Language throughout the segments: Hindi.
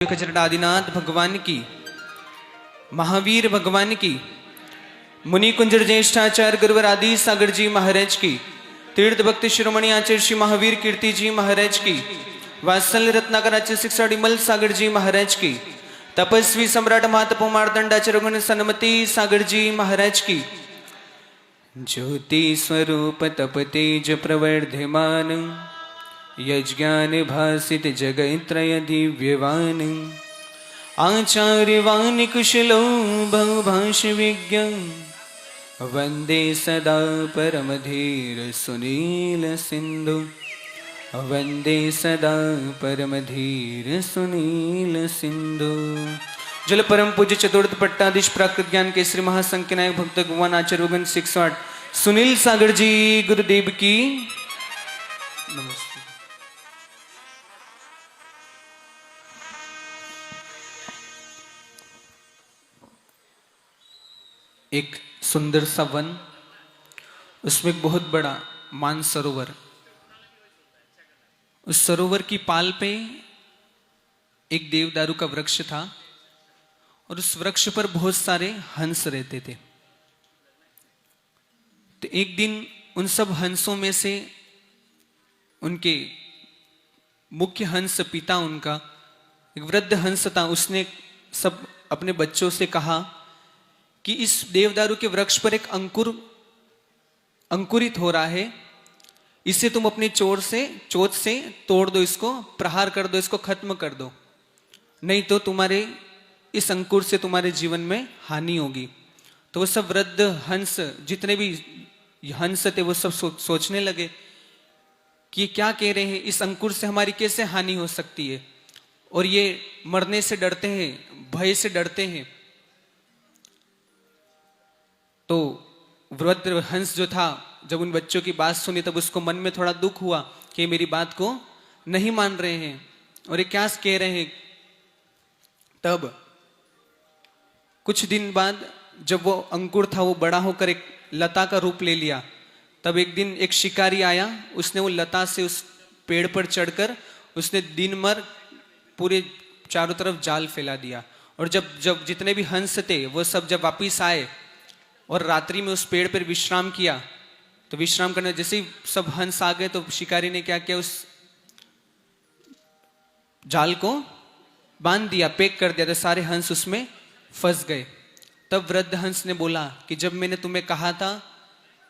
आदिनाथ भगवान की, महावीर भगवान की, मुनि कुंजर ज्येष्ठाचार्य गुरुवर आदि सागर जी महाराज की, तीर्थ भक्ति शिरोमणि आचार्य श्री महावीर कीर्ति जी महाराज की, वात्सल्य रत्नाकर आचार्य शिक्षा डिमल सागर जी महाराज की, तपस्वी सम्राट महातपो मार्तंडाचार्य रघुन सन्मति सागर जी महाराज की, ज्योति स्वरूप तप तेज प्रवर्धमान, यज्ञान भासित जगत्रय दिव्यवान, आचार्यवान कुशलो बहुभाष विज्ञ, वंदे सदा परमधीर सुनील सिंधु, वंदे सदा परमधीर सुनील सिंधु। जल परम पूज्य चतुर्थ पट्टाधीश प्राकृत ज्ञान केसरी महासंख्य नायक भक्त भगवान आचार्य भगवान 608 सुनील सागर जी गुरुदेव की नमस्ते। एक सुंदर सा वन, उसमें एक बहुत बड़ा मानसरोवर, उस सरोवर की पाल पे एक देवदारू का वृक्ष था और उस वृक्ष पर बहुत सारे हंस रहते थे। तो एक दिन उन सब हंसों में से उनके मुख्य हंस पिता, उनका एक वृद्ध हंस था, उसने सब अपने बच्चों से कहा कि इस देवदारू के वृक्ष पर एक अंकुरित हो रहा है, इसे तुम अपनी चोट से तोड़ दो, इसको प्रहार कर दो, इसको खत्म कर दो, नहीं तो तुम्हारे इस अंकुर से तुम्हारे जीवन में हानि होगी। तो वो सब वृद्ध हंस, जितने भी हंस थे, वो सब सोचने लगे कि क्या कह रहे हैं, इस अंकुर से हमारी कैसे हानि हो सकती है, और ये मरने से डरते हैं, भय से डरते हैं। तो वृद्ध हंस जो था, जब उन बच्चों की बात सुनी तब उसको मन में थोड़ा दुख हुआ कि मेरी बात को नहीं मान रहे हैं और ये क्या कह रहे हैं। तब कुछ दिन बाद जब वो अंकुर था वो बड़ा होकर एक लता का रूप ले लिया। तब एक दिन एक शिकारी आया, उसने वो लता से उस पेड़ पर चढ़कर उसने दिन भर पूरे चारों तरफ जाल फैला दिया। और जब जितने भी हंस थे वो सब जब वापिस आए और रात्रि में उस पेड़ पर विश्राम किया, तो विश्राम करने जैसे ही सब हंस आ गए तो शिकारी ने क्या किया, उस जाल को बांध दिया, पैक कर दिया, तो सारे हंस उसमें फंस गए। तब वृद्ध हंस ने बोला कि जब मैंने तुम्हें कहा था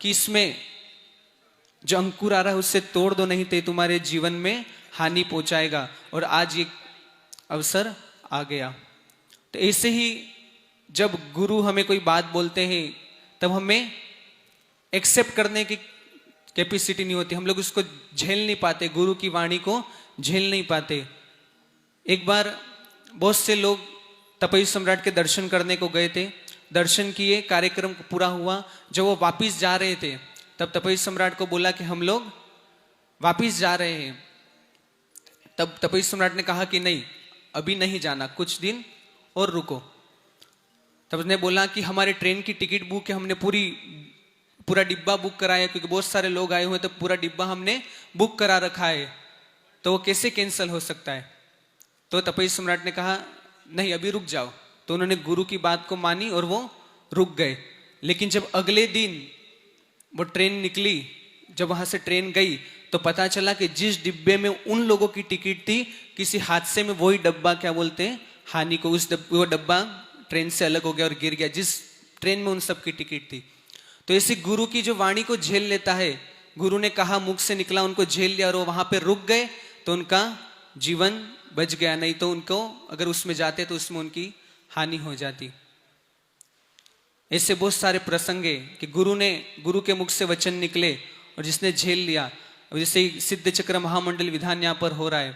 कि इसमें जो अंकुर आ रहा है उससे तोड़ दो, नहीं तो तुम्हारे जीवन में हानि पहुंचाएगा, और आज ये अवसर आ गया। तो ऐसे ही जब गुरु हमें कोई बात बोलते हैं तब हमें एक्सेप्ट करने की कैपेसिटी नहीं होती, हम लोग उसको झेल नहीं पाते, गुरु की वाणी को झेल नहीं पाते। एक बार बहुत से लोग तपस्वी सम्राट के दर्शन करने को गए थे, दर्शन किए, कार्यक्रम पूरा हुआ। जब वो वापिस जा रहे थे तब तपस्वी सम्राट को बोला कि हम लोग वापिस जा रहे हैं। तब तपस्वी सम्राट ने कहा कि नहीं, अभी नहीं जाना, कुछ दिन और रुको। तब उसने बोला कि हमारे ट्रेन की टिकट बुक है, हमने पूरा डिब्बा बुक कराया, क्योंकि बहुत सारे लोग आए हुए हैं, तो पूरा डिब्बा हमने बुक करा रखा है, तो वो कैसे कैंसिल हो सकता है। तो तपस्वी सम्राट ने कहा नहीं, अभी रुक जाओ। तो उन्होंने गुरु की बात को मानी और वो रुक गए। लेकिन जब अगले दिन वो ट्रेन निकली, जब वहां से ट्रेन गई तो पता चला कि जिस डिब्बे में उन लोगों की टिकट थी, किसी हादसे में वही डब्बा, क्या बोलते हैं, हानि को, वो डब्बा ट्रेन से अलग हो गया और गिर गया, जिस ट्रेन में उन सब की टिकट थी। तो ऐसे गुरु की जो वाणी को झेल लेता है, गुरु ने कहा, मुख से निकला, उनको झेल लिया और वो वहां पे रुक गए, तो उनका जीवन बच गया, नहीं तो उनको अगर उसमें जाते तो उसमें उनकी हानि हो जाती। ऐसे बहुत सारे प्रसंग है कि गुरु के मुख से वचन निकले और जिसने झेल लिया। जैसे सिद्ध चक्र महामंडल विधान यहाँ पर हो रहा है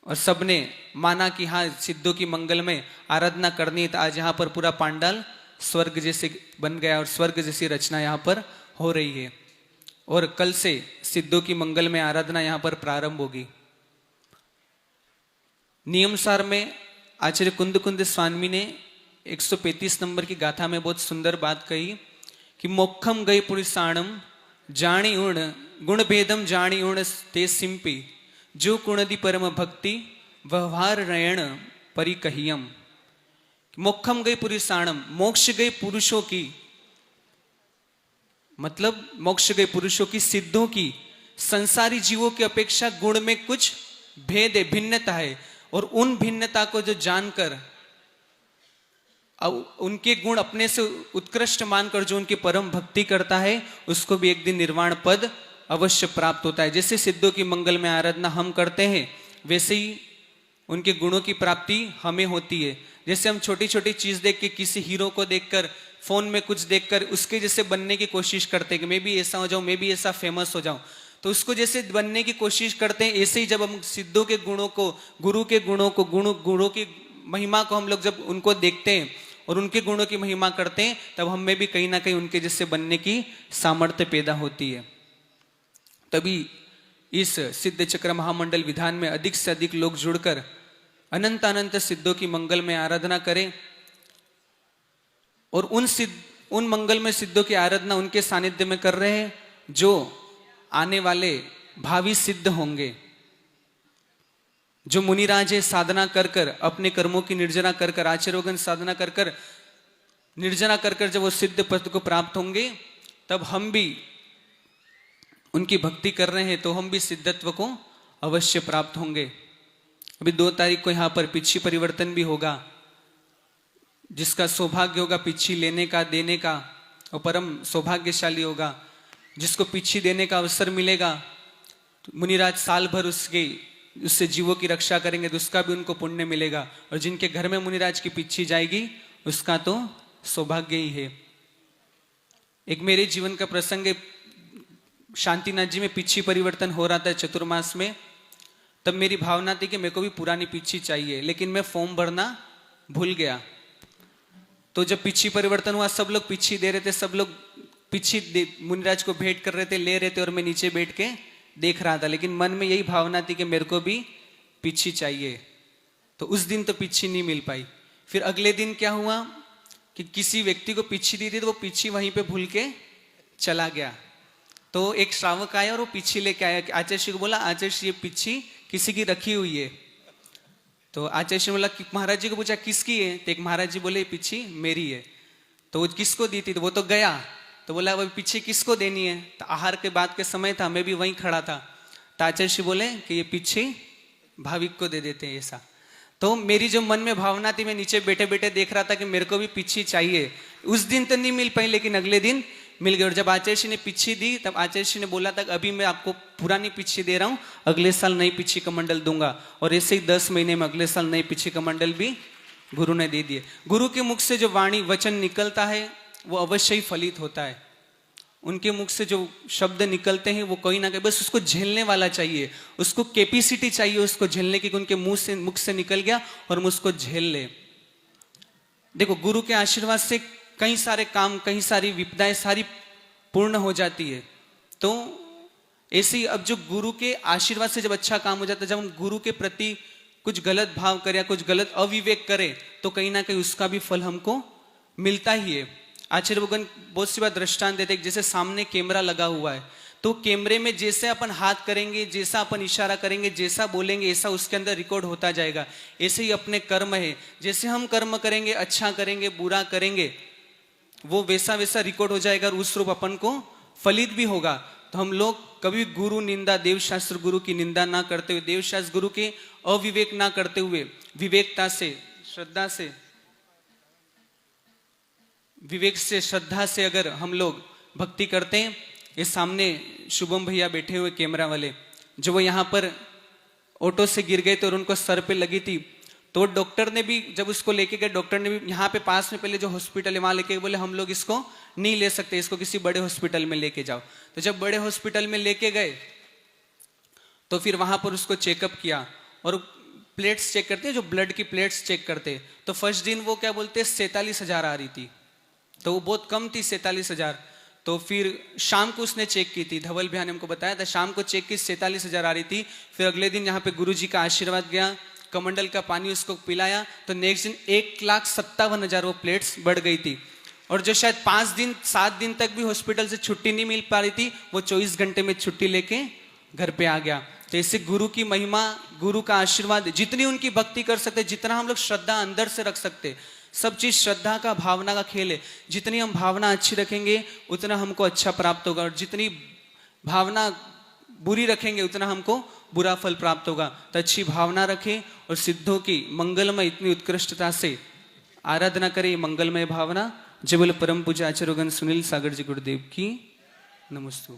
और सबने माना कि हाँ, सिद्धों की मंगल में आराधना करनी है, तो आज यहाँ पर पूरा पांडाल स्वर्ग जैसे बन गया और स्वर्ग जैसी रचना यहाँ पर हो रही है। और कल से सिद्धों की मंगल में आराधना यहाँ पर प्रारंभ होगी। नियमसार में आचार्य कुंद स्वामी ने 135 नंबर की गाथा में बहुत सुंदर बात कही कि मोक्षम गई पुरुषाणम जानी उण गुण भेदम जानी उण ते सिंपी जो कुणदी परम भक्ति व्यवहार नयन परिकहियम। मोक्षम गई पुरुषाणम, मोक्ष गई पुरुषों की, मतलब मोक्ष गए पुरुषों की, सिद्धों की। संसारी जीवों की अपेक्षा गुण में कुछ भेद है, भिन्नता है, और उन भिन्नता को जो जानकर, अब उनके गुण अपने से उत्कृष्ट मानकर जो उनकी परम भक्ति करता है, उसको भी एक दिन निर्वाण पद अवश्य प्राप्त होता है। जैसे सिद्धों की मंगल में आराधना हम करते हैं, वैसे ही उनके गुणों की प्राप्ति हमें होती है। जैसे हम छोटी छोटी चीज देख के, किसी हीरो को देखकर, फोन में कुछ देखकर उसके जैसे बनने की कोशिश करते हैं कि मैं भी ऐसा हो जाऊं, मैं भी ऐसा फेमस हो जाऊं, तो उसको जैसे बनने की कोशिश करते हैं, ऐसे ही जब हम सिद्धों के गुणों को, गुरु के गुणों को, गुणों की महिमा को हम लोग जब उनको देखते हैं और उनके गुणों की महिमा करते हैं, तब हमें भी कहीं ना कहीं उनके जैसे बनने की सामर्थ्य पैदा होती है। तभी इस सिद्ध चक्र महामंडल विधान में अधिक से अधिक लोग जुड़कर अनंत अनंत सिद्धों की मंगल में आराधना करें, और उन मंगल में सिद्धों की आराधना उनके सानिध्य में कर रहे हैं जो आने वाले भावी सिद्ध होंगे। जो मुनिराज है, साधना कर कर, अपने कर्मों की निर्जना कर कर, आचर्योगन साधना कर कर, निर्जना कर कर जब वो सिद्ध पद को प्राप्त होंगे, तब हम भी उनकी भक्ति कर रहे हैं तो हम भी सिद्धत्व को अवश्य प्राप्त होंगे। अभी 2 तारीख को यहाँ पर पिछी परिवर्तन भी होगा। जिसका सौभाग्य होगा पिछी लेने का, देने का, और परम सौभाग्यशाली होगा। जिसको पिछी देने का अवसर मिलेगा, तो मुनिराज साल भर उससे जीवों की रक्षा करेंगे, तो उसका भी उनको पुण्य मिलेगा। और जिनके घर में मुनिराज की पिछी जाएगी, उसका तो सौभाग्य ही है। एक मेरे जीवन का प्रसंग है, शांतिनाथ जी में पिछी परिवर्तन हो रहा था चतुर्मास में। तब मेरी भावना थी कि मेरे को भी पुरानी पिछी चाहिए, लेकिन मैं फॉर्म भरना भूल गया। तो जब पिछी परिवर्तन हुआ, सब लोग पिछी दे रहे थे, सब लोग पिछी मुनिराज को भेंट कर रहे थे, ले रहे थे, और मैं नीचे बैठ के देख रहा था। लेकिन मन में यही भावना थी कि मेरे को भी पिछी चाहिए। तो उस दिन तो पिछी नहीं मिल पाई। फिर अगले दिन क्या हुआ कि किसी व्यक्ति को पिछी दी थी, तो वो पिछी वहीं पे भूल के चला गया। तो एक श्रावक आया और वो पिछी लेके आया। आचार्य श्री को बोला, आचार्य श्री ये पिछी किसी की रखी हुई है। तो आचार्य श्री बोला, महाराज जी को पूछा किसकी है? तो एक महाराज जी बोले पिछी मेरी है। तो वो किसको दी थी? तो वो तो गया। तो बोला वो पिछी किसको देनी है? तो आहार के बाद के समय था, मैं भी वहीं खड़ा था। तो आचार्य श्री बोले कि ये पिछी भाविक को दे देते हैं ऐसा। तो मेरी जो मन में भावना थी, मैं नीचे बैठे बैठे देख रहा था कि मेरे को भी पिछी चाहिए। उस दिन तो नहीं मिल पाई, लेकिन अगले दिन मिल गई। और जब आचार्य श्री ने पिछी दी, तब आचार्य श्री ने बोला था अभी मैं आपको पुरानी पिछी दे रहा हूं, अगले साल नई पिछी कमंडल दूंगा। और ऐसे ही 10 महीने में अगले साल नई पिछी कमंडल भी गुरु ने दे दिए। गुरु के मुख से जो वाणी वचन निकलता है, वो अवश्य ही फलित होता है। उनके मुख से जो शब्द निकलते हैं, वो कोई ना कहीं, बस उसको झेलने वाला चाहिए, उसको कैपेसिटी चाहिए उसको झेलने की, उनके मुख से निकल गया और हम उसको झेल ले। देखो, गुरु के आशीर्वाद से कई सारे काम, कई सारी विपदाएं सारी पूर्ण हो जाती है। तो ऐसे ही अब जो गुरु के आशीर्वाद से जब अच्छा काम हो जाता है, जब हम गुरु के प्रति कुछ गलत भाव करें या कुछ गलत अविवेक करें, तो कहीं ना कहीं उसका भी फल हमको मिलता ही है। आचार्य भगवान बहुत सी बार दृष्टांत देते हैं, जैसे सामने कैमरा लगा हुआ है, तो कैमरे में जैसे अपन हाथ करेंगे, जैसा अपन इशारा करेंगे, जैसा बोलेंगे, ऐसा उसके अंदर रिकॉर्ड होता जाएगा। ऐसे ही अपने कर्म है, जैसे हम कर्म करेंगे, अच्छा करेंगे, बुरा करेंगे, वो वैसा वैसा रिकॉर्ड हो जाएगा और उस रूप अपन को फलित भी होगा। तो हम लोग कभी गुरु निंदा, देवशास्त्र गुरु की निंदा ना करते हुए, देवशास्त्र गुरु के अविवेक ना करते हुए, विवेकता से, श्रद्धा से, विवेक से, श्रद्धा से अगर हम लोग भक्ति करते हैं। ये सामने शुभम भैया बैठे हुए कैमरा वाले, जो वो यहाँ पर ऑटो से गिर गए थे और उनको सर पे लगी थी, तो डॉक्टर ने भी जब उसको लेके गए, डॉक्टर ने भी यहाँ पे पास में पहले जो हॉस्पिटल है वहां लेके बोले हम लोग इसको नहीं ले सकते, इसको किसी बड़े हॉस्पिटल में लेके जाओ। तो जब बड़े हॉस्पिटल में लेके गए, तो फिर वहां पर उसको चेकअप किया और प्लेट्स चेक करते हैं, जो ब्लड की प्लेट्स चेक करते। तो फर्स्ट दिन वो क्या बोलते, 47,000 आ रही थी, तो वो बहुत कम थी 47,000। तो फिर शाम को उसने चेक की थी, धवल भैया ने हमको बताया था, शाम को चेक की 47,000 आ रही थी। फिर अगले दिन यहाँ पे गुरुजी का आशीर्वाद गया, कमंडल का पानी उसको पिलाया, तो नेक्स्ट दिन 1,57,000 वो प्लेट्स बढ़ गई थी। और जो शायद 5 दिन 7 दिन तक भी हॉस्पिटल से छुट्टी नहीं मिल पा रही थी, वो 24 घंटे में छुट्टी लेके घर पे आ गया। तो इससे गुरु की महिमा, गुरु का आशीर्वाद, जितनी उनकी भक्ति कर सकते, जितना हम लोग श्रद्धा अंदर से रख सकते, सब चीज श्रद्धा का, भावना का खेल है। जितनी हम भावना अच्छी रखेंगे उतना हमको अच्छा प्राप्त होगा, और जितनी भावना बुरी रखेंगे उतना हमको बुरा फल प्राप्त होगा। तो अच्छी भावना रखें और सिद्धों की मंगलमय इतनी उत्कृष्टता से आराधना करें, मंगलमय भावना। जय बोले परम पूज्य आचार्यगण सुनील सागर जी गुरुदेव की नमस्ते।